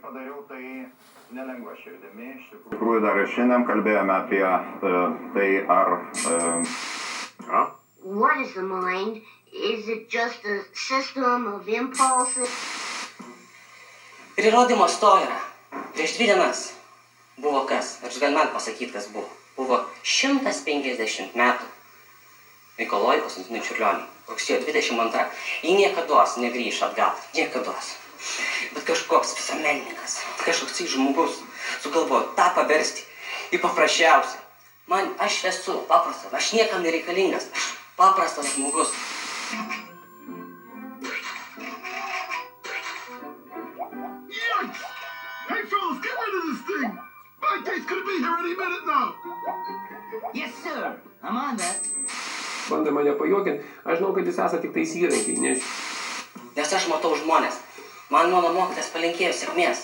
padariau tai nelengva širdimi. Iš tikrųjų, dar ir šiandien kalbėjome apie tai, ar... What is the mind? Is it just a system of impulses? Ir įrodymas to yra. Prieš 2 dienas buvo kas, aš gal man pasakyti, kas buvo. Buvo 150 metų Mikalojui Konstantinui Čiurlioniui. Rugsėjo 22. Jį niekados negrįš atgal. Niekados. Bet kažkoks visuomenininkas, kažkoks žmogus sugalvojo tą paversti į paprasčiausią. Aš esu paprastas, aš niekam nereikalingas, aš paprastas žmogus. Yikes! Hey fellas, get rid of this thing! My taste could be here any minute now! Yes, sir. I'm on that. Bando mane pajuokinti, aš žinau, kad jūs esate tik tais įrankiai, Nes aš matau žmonės. Man mano mokytas palinkėjo sėkmės.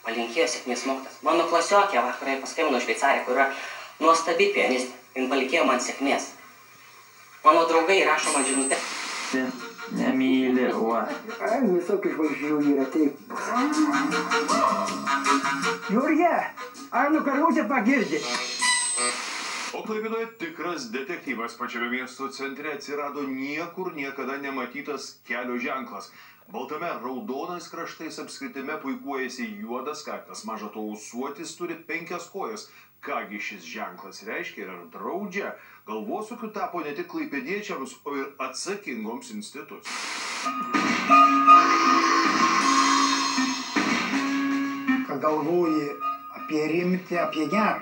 Palinkėjo sėkmės mokytas. Mano klasiokė vakarai paskambino Šveicarė, kur yra nuostabi pianistė. Jin palinkėjo man sėkmės. Mano draugai rašo man žinutę. Nemyli, va. Visokių žvaigždžių yra taip. Jurgė, ar nukarūtė pagirdė? O Klaipėdoje tikras detektyvas pačiame miesto centre atsirado niekur niekada nematytas kelio ženklas. Baltame raudonais kraštais apskritime puikuojasi juodas kaktas, maža to ūsuotis turi 5 kojas. Kągi šis ženklas reiškia ir ar draudžia, galvosūkiu tapo ne tik klaipėdiečiams, o ir atsakingoms institucijoms. Kad galvoji apie rimtį, apie gerą.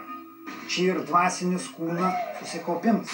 Čia ir dvasinis kūno susikaupimas.